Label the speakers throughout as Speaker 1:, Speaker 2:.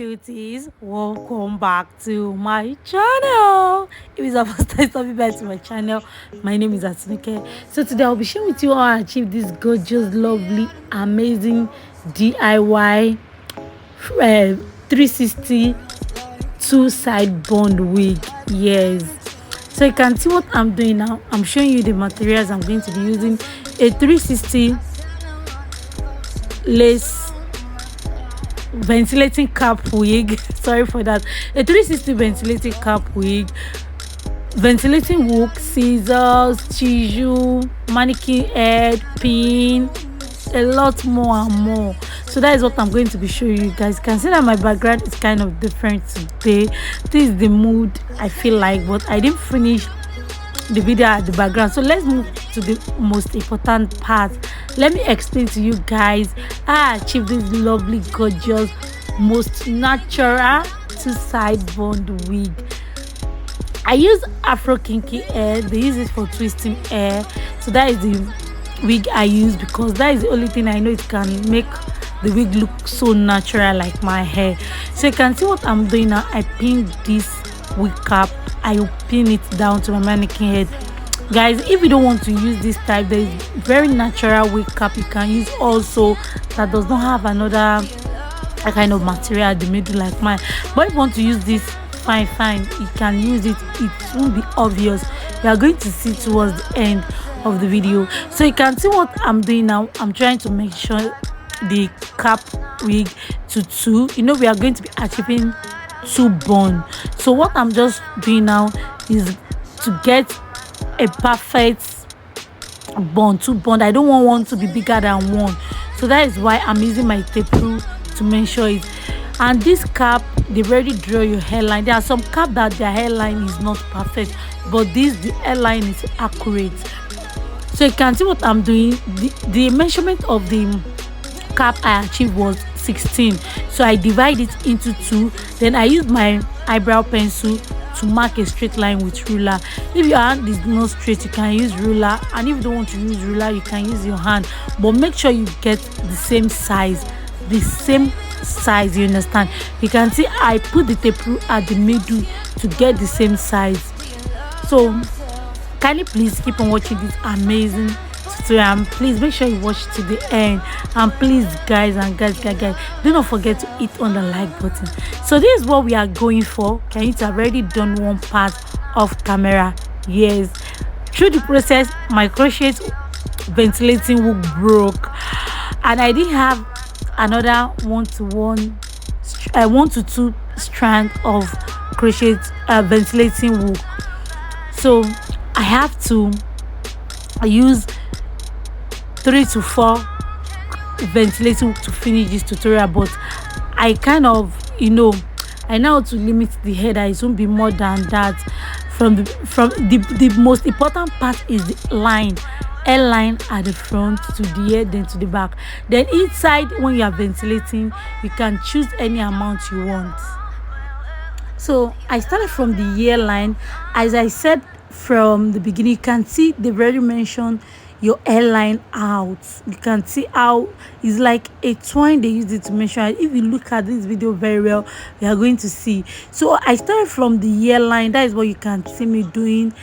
Speaker 1: beauties, welcome back to my channel. If it's our first time stopping by to my channel, my name is Atunike. So today I'll be sharing with you how I achieved this gorgeous, lovely, amazing DIY 360 two-side bun wig. Yes, so you can see what I'm doing now. I'm showing you the materials I'm going to be using. A 360 lace ventilating cap wig, sorry for that, a 360 ventilating cap wig, ventilating hook, scissors, tissue, mannequin head, pin, a lot more and more. So that is what I'm going to be showing you guys. You can see that my background is kind of different today. This is the mood I feel like, but I didn't finish the video at the background. So let's move to the most important part. Let me explain to you guys how I achieved this lovely, gorgeous, most natural two-side bun wig. I use Afro kinky hair. They use it for twisting hair. So that is the wig I use because that is the only thing I know it can make the wig look so natural like my hair. So you can see what I'm doing now. I pinned this wig cap. I pin it down to my mannequin head. Guys, if you don't want to use this type, there is very natural wig cap you can use also that does not have another kind of material at the middle like mine. But if you want to use this, fine, you can use it. It won't be obvious. You are going to see towards the end of the video. So you can see what I'm doing now. I'm trying to make sure the cap wig to two. You know, we are going to be achieving two bun. So what I'm just doing now is to get a perfect bun, two bun. I don't want one to be bigger than one, so that is why I'm using my tape rule to measure it. And this cap, they already draw your hairline. There are some cap that their hairline is not perfect, but this, the hairline is accurate. So you can see what I'm doing. The measurement of the cap I achieved was 16, so I divide it into two. Then I use my eyebrow pencil to mark a straight line with ruler. If your hand is not straight, you can use ruler, and if you don't want to use ruler, you can use your hand, but make sure you get the same size, you understand. You can see I put the tape rule at the middle to get the same size. So kindly please keep on watching this amazing tutorial, and please make sure you watch to the end. And please guys, do not forget to hit on the like button. So this is what we are going for. Can you have already done one part off camera? Yes, through the process my crochet ventilating hook broke, and I didn't have another 1 to 2 strand of crochet ventilating hook, so I have to use 3 to 4 ventilating to finish this tutorial. But I kind of, I know how to limit the hair, that it won't be more than that. From the most important part is the hairline at the front to the head, then to the back. Then inside, when you are ventilating, you can choose any amount you want. So I started from the hairline. As I said from the beginning, you can see they've already mentioned your hairline out. You can see how it's like a twine they use it to measure. If you look at this video very well, you are going to see. So I started from the hairline. That is what you can see me doing.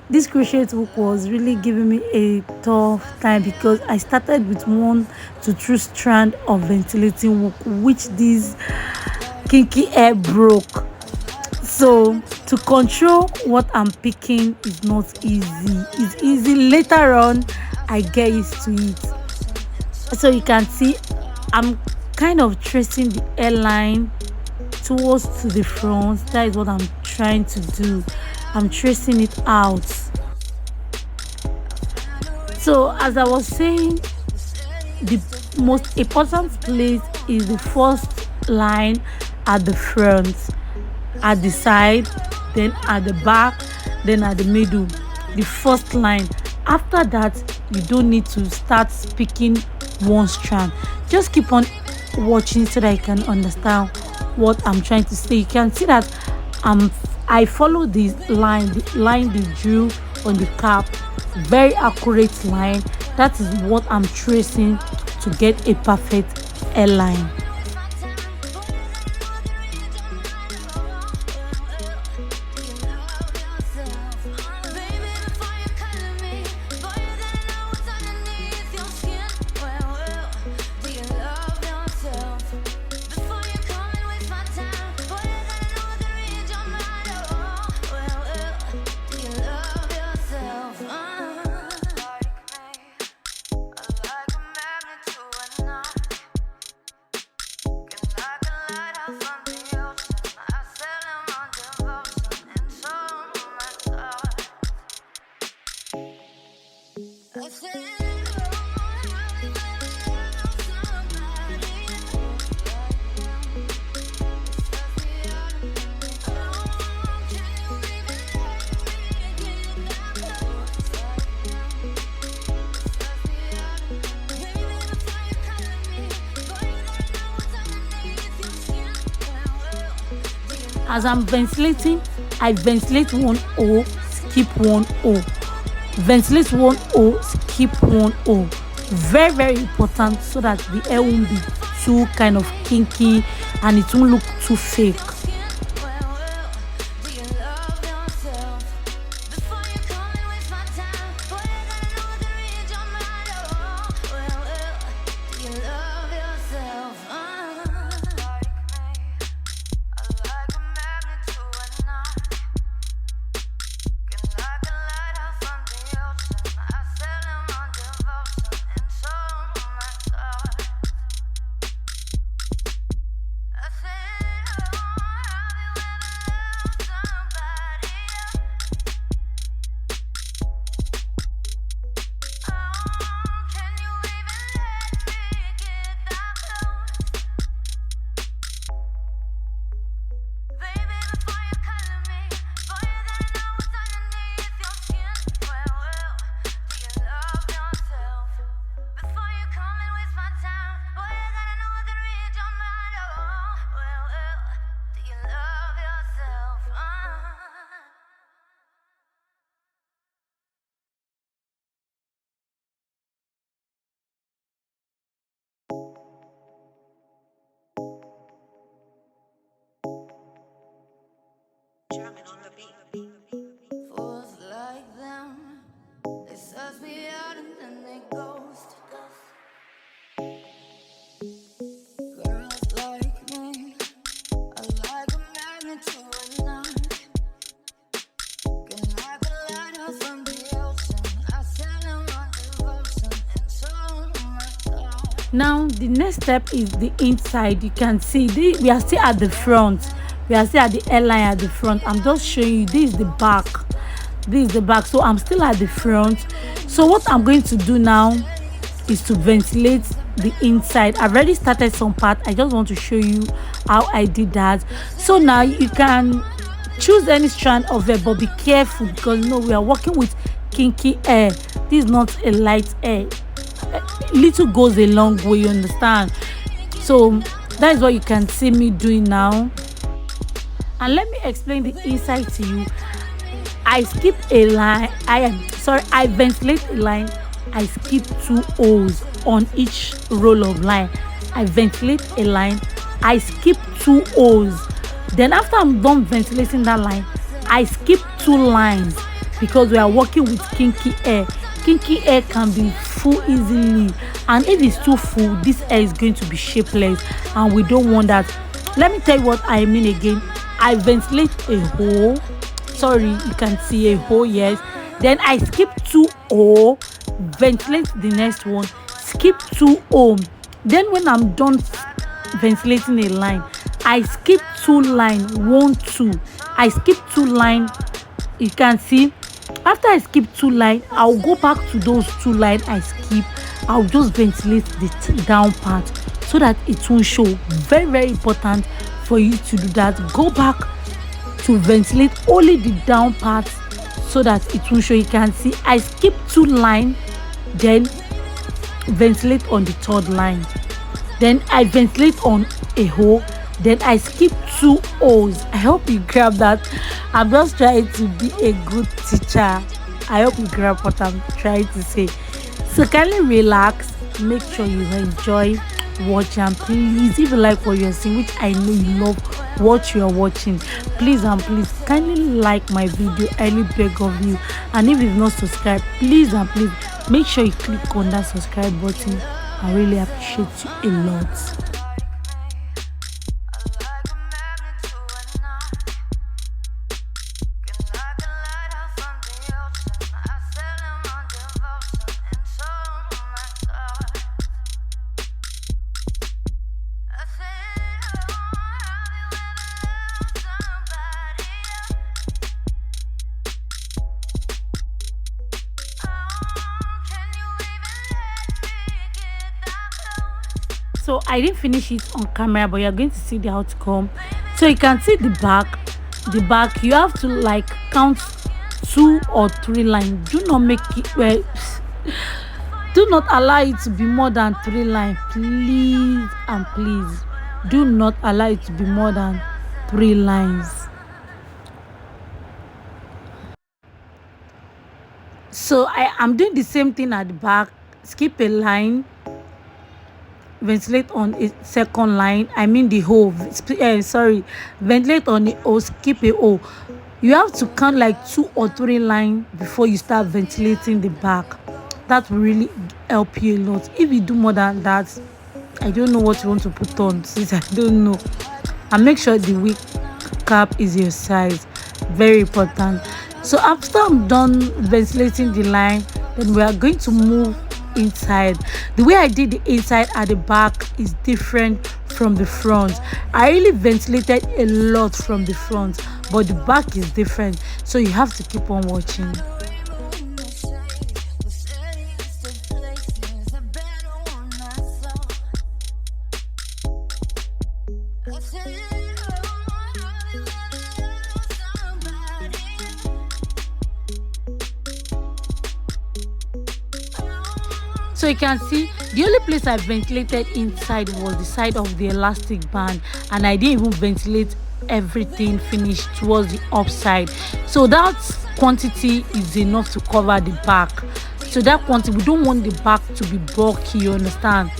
Speaker 1: This crochet hook was really giving me a tough time because I started with 1 to 2 strand of ventilating hook, which this kinky hair broke. So to control what I'm picking is not easy. It's easy later on, I get used to it. So you can see I'm kind of tracing the hairline towards to the front. That is what I'm trying to do. I'm tracing it out. So as I was saying, the most important place is the first line at the front, at the side, then at the back, then at the middle. The first line. After that, you don't need to start picking one strand. Just keep on watching so that you can understand what I'm trying to say. You can see that I follow this line, the line they drew on the cap, very accurate line. That is what I'm tracing to get a perfect hairline. As I'm ventilating, I ventilate one O, skip one O. Ventilate one O, skip one O. Very, very important, so that the hair won't be too kind of kinky and it won't look too fake.
Speaker 2: Fools like them, they suss me out and then they ghost. Girls like me, I like a magnet to a knot. Can like a lighter from the ocean, I sell them on devotion, and so my God.
Speaker 1: Now the next step is the inside. You can see we are still at the front. We are still at the hairline at the front. I'm just showing you, this is the back. This is the back. So I'm still at the front. So what I'm going to do now is to ventilate the inside. I've already started some part. I just want to show you how I did that. So now you can choose any strand of hair, but be careful, because we are working with kinky hair. This is not a light hair. Little goes a long way, you understand? So that is what you can see me doing now. And let me explain the inside to you. I skip a line. I ventilate a line. I skip 2 O's on each roll of line. I ventilate a line. I skip 2 O's. Then after I'm done ventilating that line, I skip 2 lines, because we are working with kinky hair. Kinky hair can be full easily, and if it's too full, this hair is going to be shapeless, and we don't want that. Let me tell you what I mean again. I ventilate a hole. Sorry, you can see a hole, yes. Then I skip 2 O, ventilate the next one, skip 2 O. Then when I'm done ventilating a line, I skip 2 line, 1 2. I skip 2 line. You can see, after I skip 2 line, I'll go back to those 2 line I skip. I'll just ventilate the down part so that it won't show. Very, very important for you to do that. Go back to ventilate only the down part so that it won't show. You can see I skip 2 line, then ventilate on the 3rd line. Then I ventilate on a hole. Then I skip 2 O's. I hope you grab that. I'm just trying to be a good teacher. I hope you grab what I'm trying to say. So kindly relax. Make sure you enjoy watching. And please, if you like what you're seeing, which I know you love what you're watching, please and please kindly like my video. I really beg of you. And if you've not subscribed, please and please make sure you click on that subscribe button. I really appreciate you a lot.
Speaker 2: Can you
Speaker 1: So I didn't finish it on camera, but you're going to see the outcome. So you can see the back. You have to like count 2 or 3 lines. Do not make it do not allow it to be more than 3 lines, please and please. Do not allow it to be more than 3 lines. So I am doing the same thing at the back. Skip a line, ventilate on a second line, I mean the hole, ventilate on the hole, skip a hole. You have to count like 2 or 3 lines before you start ventilating the back. That will really help you a lot. If you do more than that, I don't know what you want to put on, since I don't know. And make sure the wig cap is your size, very important. So after I'm done ventilating the line, then we are going to move inside. The way I did the inside at the back is different from the front. I really ventilated a lot from the front, but the back is different, so you have to keep on watching. So you can see the only place I ventilated inside was the side of the elastic band, and I didn't even ventilate everything finished towards the upside. So that quantity is enough to cover the back. So that quantity, we don't want the back to be bulky, you understand?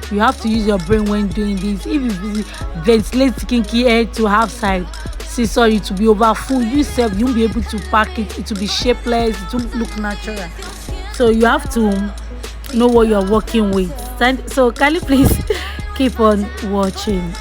Speaker 1: You have to use your brain when doing this. If you ventilate kinky head to half side, sorry, to be over full, you self, you won't be able to pack it. It will be shapeless, it won't look natural. So you have to know what you're working with. So kindly please keep on watching.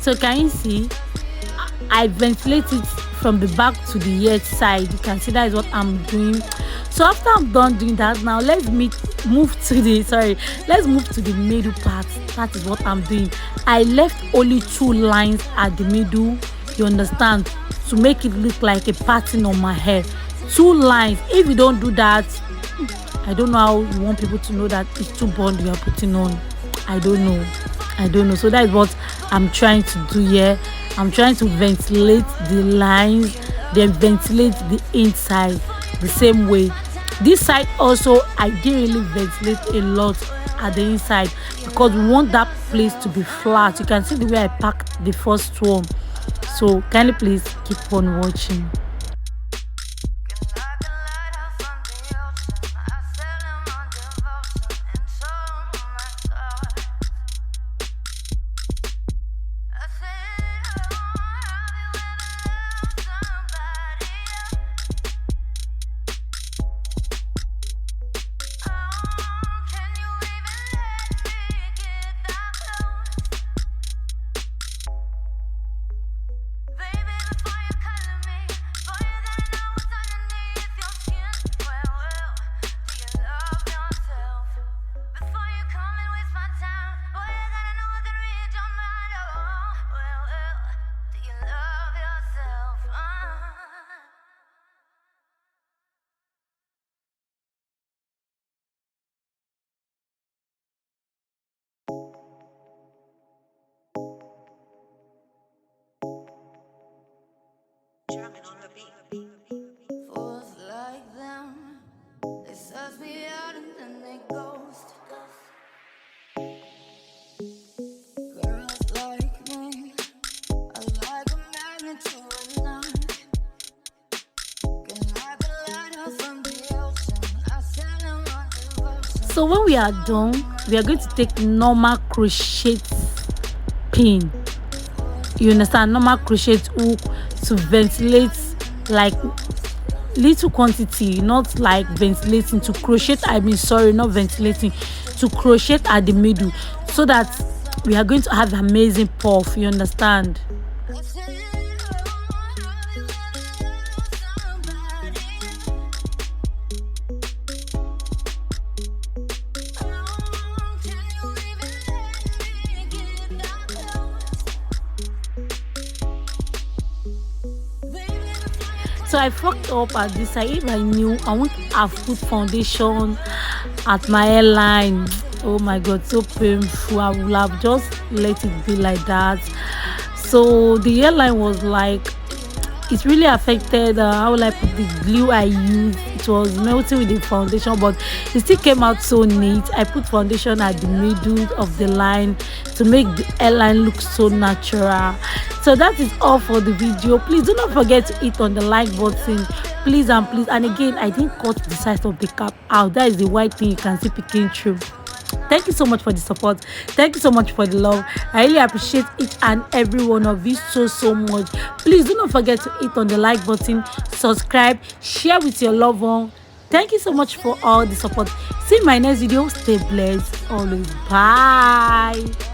Speaker 1: So can you see I ventilate it from the back to the head side? You can see that is what I'm doing. So after I'm done doing that, now let's move to the middle part. That is what I'm doing. I left only 2 lines at the middle, you understand, to make it look like a pattern on my hair. 2 lines. If you don't do that, I don't know how you want people to know that it's 2 bond you are putting on. I don't know. So that is what I'm trying to do here. I'm trying to ventilate the lines, then ventilate the inside the same way. This side also, I didn't really ventilate a lot at the inside because we want that place to be flat. You can see the way I packed the first one. So kindly please keep on watching.
Speaker 2: Fools like them, they suss me out and then they ghost. Girls like me, I like a magnet to a knife. Can like a lighter from the ocean, I sell them on devotion.
Speaker 1: So when we are done, we are going to take normal crochet pin. You understand? Normal crochet hook to ventilate like little quantity, not like ventilating, to crochet, not ventilating, to crochet at the middle, so that we are going to have amazing puff, you understand?
Speaker 2: I said, oh, how you gonna love somebody? Oh, can you even let me get that close? Baby, the fire
Speaker 1: So I fucked up at this. If I knew I won't have put foundation at my hairline. Oh my god, so painful. I would have just let it be like that. So the hairline was like, it really affected how will I put the glue I used. It was melting with the foundation, but it still came out so neat. I put foundation at the middle of the line to make the hairline look so natural. So that is all for the video. Please do not forget to hit on the like button, please and please. And again, I didn't cut the size of the cap out. That is the white thing you can see peeking through. Thank you so much for the support. Thank you so much for the love. I really appreciate each and every one of you so much. Please do not forget to hit on the like button, subscribe, share with your loved one. Thank you so much for all the support. See you in my next video. Stay blessed always. Bye.